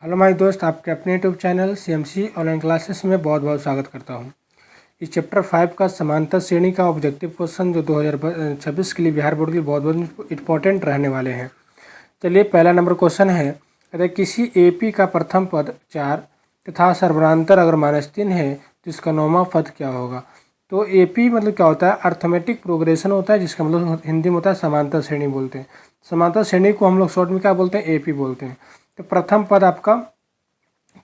Hello my दोस्त, आपके अपने YouTube channel CMC online classes में बहुत बहुत स्वागत करता हूं। इस चैप्टर 5 का समांतर श्रेणी का ऑब्जेक्टिव क्वेश्चन जो 2026 के लिए बिहार बोर्ड के लिए बहुत बहुत इंपॉर्टेंट रहने वाले हैं। चलिए, पहला नंबर क्वेश्चन है, कहते हैं किसी AP का प्रथम पद 4 तथा सर्वनांतर अगर -3 है तो इसका नौवां पद क्या होगा। तो AP मतलब क्या होता है, अर्थमेटिक प्रोग्रेशन होता है, जिसका मतलब हिंदी में होता है समांतर श्रेणी बोलते हैं। समांतर श्रेणी को हम लोग शॉर्ट में क्या बोलते हैं, AP बोलते हैं। तो प्रथम पद आपका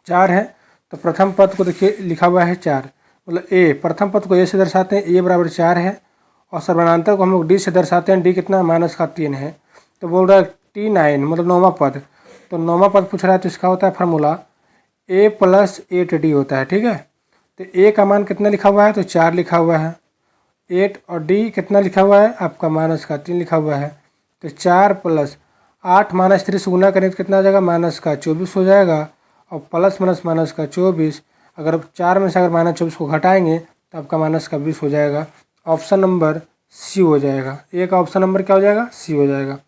4 है, तो प्रथम पद को देखिए लिखा हुआ है 4, मतलब A, प्रथम पद को A से दर्शाते हैं, A बराबर 4 है, और सर्वनांतर को हम लोग D से दर्शाते हैं, D कितना -3 है। तो बोल रहा है T9 मतलब नौवां पद, तो नौवां पद पूछ रहा है तो इसका होता है फार्मूला A + 8D होता है, ठीक है। तो A का मान कितना लिखा हुआ है, तो 4 लिखा हुआ है, 8, और D कितना लिखा हुआ है आपका -3 लिखा हुआ है। तो 4 + 8 -3 से गुना करें तो कितना आ जाएगा, -24 हो जाएगा, और प्लस -24। अगर 4 में से अगर -24 को घटाएंगे तो आपका -20 हो जाएगा। ऑप्शन नंबर C हो जाएगा। ए का ऑप्शन नंबर क्या हो जाएगा, C हो जाएगा।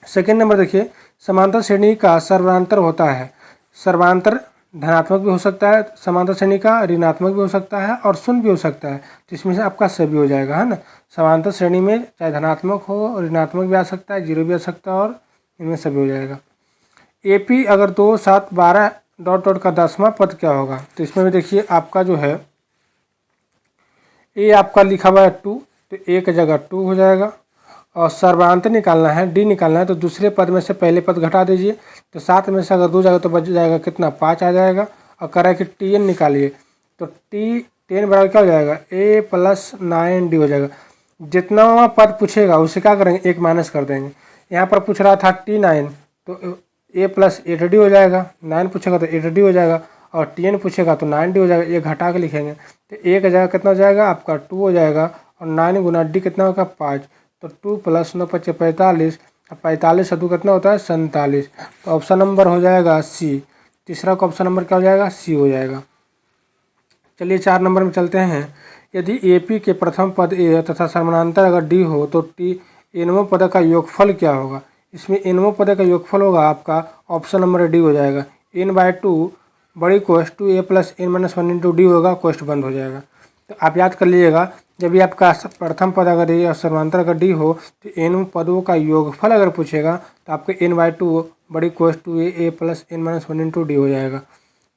सेकेंड नंबर देखिए, समांतर श्रेणी का सर्वांतर होता है। सर्वांतर धनात्मक भी हो सकता है, समांतर श्रेणी का ऋणात्मक भी हो सकता है और शून्य भी हो सकता है, तो इसमें से आपका सभी हो जाएगा, है ना। समांतर श्रेणी में चाहे धनात्मक हो, ऋणात्मक भी आ सकता है, 0 भी आ सकता है, और इनमें सभी हो जाएगा। AP अगर 2, 7, 12 ... का 10वां पद क्या होगा। तो इसमें भी देखिए आपका जो है A आपका लिखा हुआ है 2, तो A की जगह 2 हो जाएगा, और सर्वांतर निकालना है, D निकालना है, तो दूसरे पद में से पहले पद घटा दीजिए, तो 7 में से अगर 2 जाएगा तो बच जाएगा कितना, 5 आ जाएगा। और कह रहा है कि TN निकालिए, तो T10 बराबर क्या हो जाएगा, A + 9D हो जाएगा। जितना पद पूछेगा उसे क्या करेंगे, एक माइनस कर देंगे। यहाँ पर पूछ रहा था T9, तो A + 8D हो जाएगा, 9 पूछेगा तो 8D हो जाएगा, और TN पूछेगा तो 9D हो जाएगा। ये घटा के लिखेंगे तो A का जगह कितना हो जाएगा आपका 2 हो जाएगा, और 9 × D कितना होगा 5, तो 2 + 9 = 45, 45 से 2 कितना होता है 47। तो ऑप्शन नंबर हो जाएगा C। तीसरा का ऑप्शन नंबर क्या हो जाएगा, C हो जाएगा। चलिए 4 नंबर में चलते हैं। यदि AP के प्रथम पद A तथा समानांतर अगर D हो तो nवें पद का योगफल क्या होगा। इसमें nवें पद का योगफल होगा आपका ऑप्शन नंबर D हो जाएगा। n/2 बड़ी कोष्ट 2A + n-1 × D होगा, कोष्ट बंद हो जाएगा। तो आप याद कर लीजिएगा, जब भी आपका प्रथम पद अगर A और समानांतर अगर D हो तो n पदों का योगफल अगर पूछेगा तो आपको n/2 बड़ी कोष्ट 2A + n-1 × D हो जाएगा।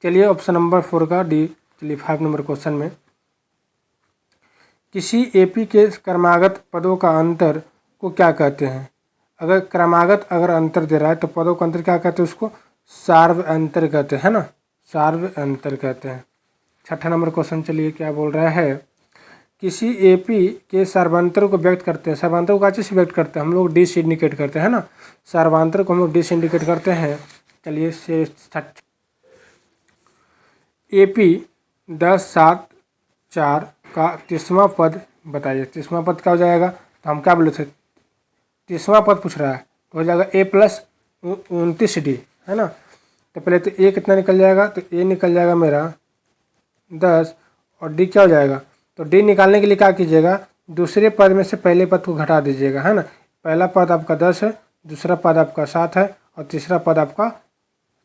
चलिए ऑप्शन नंबर 4 का D। चलिए 5 नंबर क्वेश्चन में, किसी AP के क्रमागत पदों का अंतर को क्या कहते हैं। अगर क्रमागत अगर अंतर दे रहा है तो पदों का अंतर क्या कहते हैं, उसको सार्व अंतर कहते हैं ना, सार्व अंतर कहते हैं। 6ठा नंबर क्वेश्चन, चलिए क्या बोल रहा है, किसी AP के सर्वांतर को व्यक्त करते हैं। सर्वांतर को अच्छे से व्यक्त करते हैं हम लोग, D से इंडिकेट करते हैं ना, सर्वांतर को हम लोग D से इंडिकेट करते हैं। चलिए से AP 10, 7, 4 का 30वां पद बताइए। 30वां पद क्या हो जाएगा, तो हम क्या बोले थे, 30वां पद पूछ रहा है तो हो जाएगा A + 29D, है ना। तो पहले तो A कितना निकल जाएगा, तो A निकल जाएगा मेरा 10, और D क्या हो जाएगा, तो D निकालने के लिए क्या कीजिएगा, दूसरे पद में से पहले पद को घटा दीजिएगा, है ना। पहला पद आपका 10 है, दूसरा पद आपका 7 है, और तीसरा पद आपका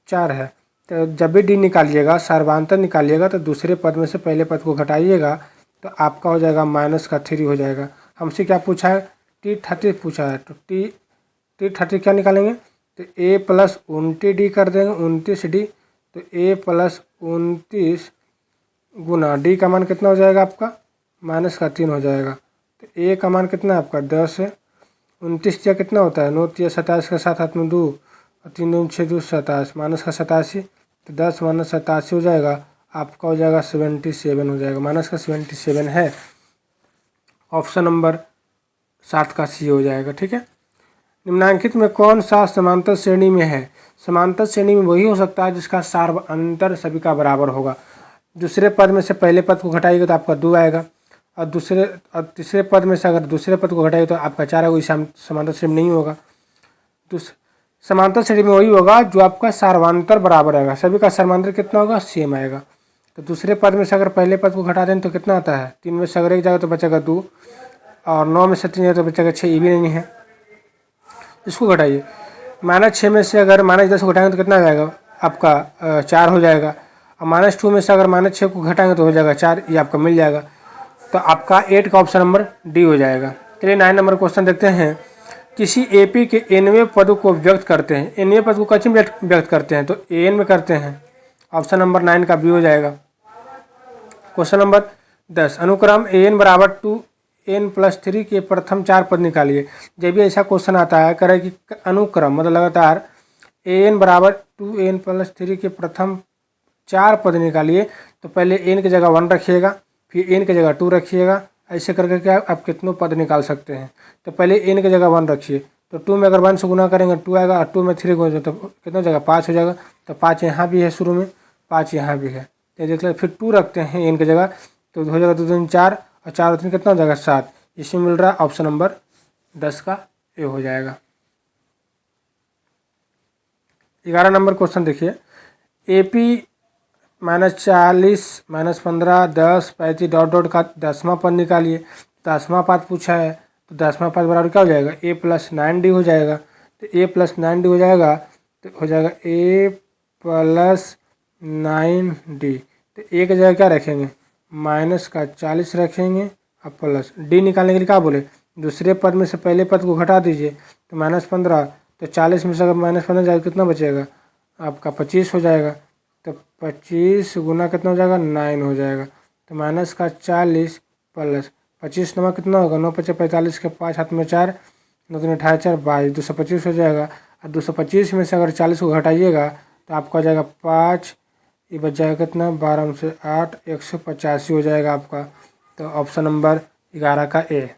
4 है। तो जब भी D निकालिएगा, सर्वांतर निकालिएगा, तो दूसरे पद में से पहले पद को घटाइएगा, तो आपका हो जाएगा -3 हो जाएगा। हमसे क्या पूछा है, T30 पूछा है, तो T30 क्या निकालेंगे, तो A + 29D कर देंगे, 29D, तो A + 29 गुना D का मान कितना हो जाएगा आपका -3 हो जाएगा। तो A का मान कितना है आपका 10 है, 29 या कितना होता है 9 × 27 के साथ हाथ में 2, और 3 दूनी 6 2 27, -87, तो 10 - 87 हो जाएगा, आपका हो जाएगा 77 हो जाएगा, -77 है। ऑप्शन नंबर 7 का C हो जाएगा, ठीक है। निम्नांकित में कौन सा समांतर श्रेणी में है। समांतर श्रेणी में वही हो सकता है जिसका सार्व अंतर सभी का बराबर होगा। दूसरे पद में से पहले पद को घटाएगा तो आपका 2 आएगा, और तीसरे पद में से अगर दूसरे पद को घटाएगा तो आपका 4 आएगा, समांतर श्रेणी नहीं होगा। समांतर श्रेणी में वही होगा जो आपका सर्वांतर बराबर आएगा, सभी का सर्वांतर कितना होगा, सेम आएगा। तो दूसरे पद में से अगर पहले पद को घटा दें तो कितना आता है, 3 में से अगर एक जाएगा तो बचेगा 2, और 9 में से 3 जाएगा तो बचेगा 6, ये भी नहीं है, इसको घटाइए। -6 में से अगर -10 को घटाएंगे तो कितना आ जाएगा आपका 4 हो जाएगा। और -2 में से अगर -6 को घटाएंगे तो हो जाएगा 4, ये आपका मिल जाएगा। तो आपका 8 का ऑप्शन नंबर डी हो जाएगा। चलिए 9 नंबर क्वेश्चन देखते हैं। किसी एपी के nवें पद को व्यक्त करते हैं, nवें पद को कैसे व्यक्त करते हैं, तो an में करते हैं। ऑप्शन नंबर 9 का बी हो जाएगा। क्वेश्चन नंबर 10, अनुक्रम an बराबर 2n+3 के प्रथम 4 पद निकालिए। जब भी ऐसा क्वेश्चन आता है करे कि अनुक्रम मतलब लगातार an बराबर 2n+3 के प्रथम 4 पद निकालिए, तो पहले n की जगह 1 रखिएगा, फिर n की जगह 2 रखिएगा। ऐसे करके क्या आप कितनों पद निकाल सकते हैं। तो पहले n की जगह 1 रखिए, तो 2 में अगर 1 से गुना करेंगे 2 आएगा, और 2 में 3 गुना तो कितना हो जाएगा 5 हो जाएगा। तो 5 यहाँ भी है शुरू में, 5 यहाँ भी है, तो देख लो। फिर 2 रखते हैं n की जगह, तो हो जाएगा 2 3 4, और 4 और 3 कितना हो जाएगा 7। इसमें मिल रहा है ऑप्शन नंबर 10 का ए हो जाएगा। 11 नंबर क्वेश्चन देखिए। AP -40 -15 10 35 डॉट डॉट का 10वां पद निकालिए। 10वां पद पूछा है, तो 10वां पद बराबर क्या हो जाएगा a + 9d हो जाएगा। तो a + 9d हो जाएगा, तो हो जाएगा a + 9d। तो a की जगह क्या रखेंगे -40 रखेंगे, और प्लस d निकालने के लिए क्या बोले, दूसरे पद में से पहले पद को घटा दीजिए। तो -15, तो 40 में से अगर -15 जाएगा कितना बचेगा आपका 25 हो जाएगा। तो 25 गुना कितना हो जाएगा 9 हो जाएगा। तो -40 प्लस 25 नवा कितना होगा 9 × 5 = 45 के 5 हाथ में 4, 9 × 3 = 18 4 22 225 हो जाएगा। और 225 में से अगर 40 को घटाइएगा तो आपका हो जाएगा 5, ये बच जाएगा कितना 12 में से 8 185 हो जाएगा आपका। तो ऑप्शन नंबर 11 का ए।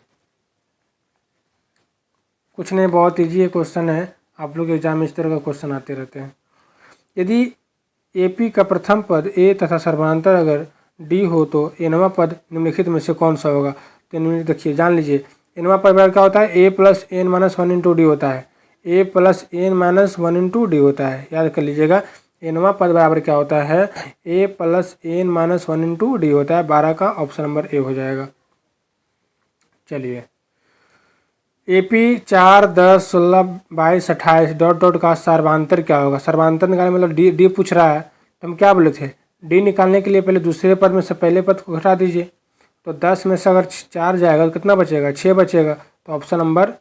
कुछ नहीं, बहुत ईजी ये क्वेश्चन है, आप लोग एग्जाम में इस तरह का क्वेश्चन आते रहते हैं। यदि एपी का प्रथम पद ए तथा सर्वांतर अगर डी हो तो nवां पद निम्नलिखित में से कौन सा होगा। तो देखिए जान लीजिए, nवां पद बराबर क्या होता है a + n - 1 × d होता है, a + n - 1 × d होता है। याद कर लीजिएगा, nवां पद बराबर क्या होता है a + n - 1 × d होता है। 12 का ऑप्शन नंबर ए हो जाएगा। चलिए, AP 4 10 16 22 28 डॉट डॉट का सर्वांतर क्या होगा। सर्वांतर निकालने मतलब डी पूछ रहा है, तो हम क्या बोले थे, डी निकालने के लिए पहले दूसरे पद में से पहले पद को घटा दीजिए। तो 10 में से अगर 4 जाएगा तो कितना बचेगा 6 बचेगा। तो ऑप्शन नंबर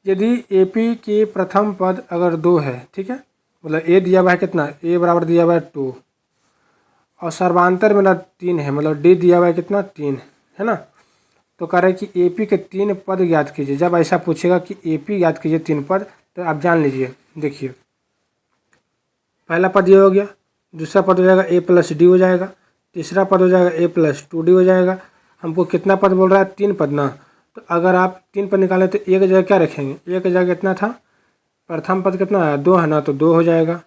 यदि AP के प्रथम पद अगर 2 है, ठीक है, मतलब a दिया हुआ है कितना a बराबर दिया हुआ है 2, और सर्वांतर मेरा 3 है, मतलब d दिया हुआ है कितना 3 है ना। तो कह रहे हैं कि AP के 3 पद याद कीजिए। जब ऐसा पूछेगा कि AP याद कीजिए 3 पद, तो आप जान लीजिए, देखिए पहला पद ये हो गया, दूसरा पद हो जाएगा a + d हो जाएगा, तीसरा पद हो जाएगा a + 2d हो जाएगा। हमको कितना पद बोल रहा है 3 पद ना। तो अगर आप 3 पद निकालें तो एक जगह क्या रखेंगे, एक जगह कितना था, प्रथम पद कितना है 2 है ना, तो 2 हो जाएगा।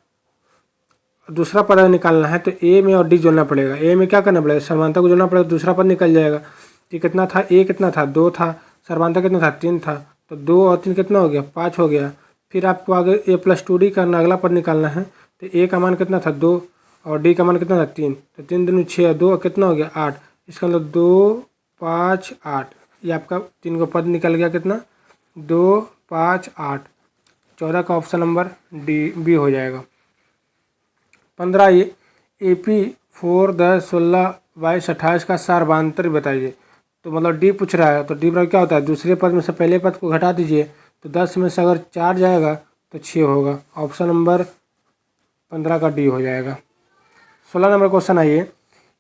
दूसरा पद निकालना है तो a में और d जोड़ना पड़ेगा। a में क्या करना पड़ेगा सर्वांतर को जोड़ना पड़ेगा, दूसरा पद निकल जाएगा। तो कितना था a कितना था 2 था, सर्वांतर कितना था 3 था, तो 2 और 3 कितना हो गया 5 हो गया। फिर आपको आगे a + 2d करना, अगला पद निकालना है। तो a का मान कितना था 2 और d का मान कितना था 3, तो 3 दूनी 6, 2 कितना हो गया 8। इसका मतलब 2 5 8, ये आपका 3 को पद निकल गया कितना 2 5 8। 14 का ऑप्शन नंबर बी हो जाएगा। 15 ये AP 4 10 16 22 28 का सर्वांतर बताइए। तो मतलब डी पूछ रहा है, तो डी बराबर क्या होता है दूसरे पद में से पहले पद को घटा दीजिए। तो 10 में से अगर 4 जाएगा तो 6 होगा। ऑप्शन नंबर 15 का डी हो जाएगा। 16 नंबर क्वेश्चन आइए।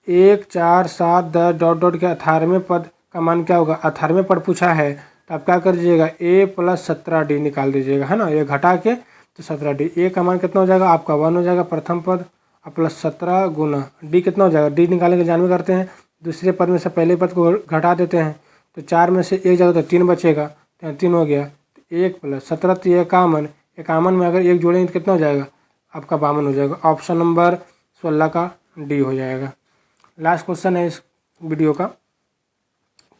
1 4 7 10 डॉट डॉट के 18वें पद का मान क्या होगा। 18वें पद पूछा है तो आप क्या कर दीजिएगा a + 17d निकाल दीजिएगा, है ना, ये घटा के तो 17d। a का मान कितना हो जाएगा आपका 1 हो जाएगा प्रथम पद, और +17 गुना d कितना हो जाएगा, d निकालने के जानवे करते हैं, दूसरे पद में से पहले पद को घटा देते हैं। तो 4 में से 1 जाएगा तो 3 बचेगा, तो 3 हो गया। तो 1 + 17 तो 51, 51 में अगर 1 जोड़ेंगे तो कितना हो जाएगा आपका 52 हो जाएगा। ऑप्शन नंबर 16 का डी हो जाएगा। लास्ट क्वेश्चन है इस वीडियो का।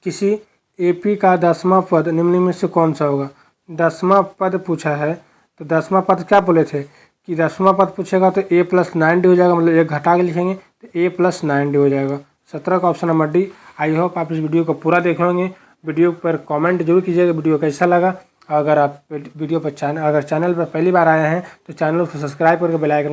किसी AP का 10वां पद निम्न में से कौन सा होगा। 10वां पद पूछा है, तो 10वां पद क्या बोले थे कि 10वां पद पूछेगा तो a + 9d हो जाएगा, मतलब एक घटा के लिखेंगे तो a + 9d हो जाएगा। 17 का option number D. I hope आप इस वीडियो को पूरा देखेंगे। वीडियो पर कमेंट जरूर कीजिएगा वीडियो कैसा लगा, अगर आप वीडियो पर अगर चैनल पर पहली बार आए हैं तो चैनल को सब्सक्राइब करके बेल आइकन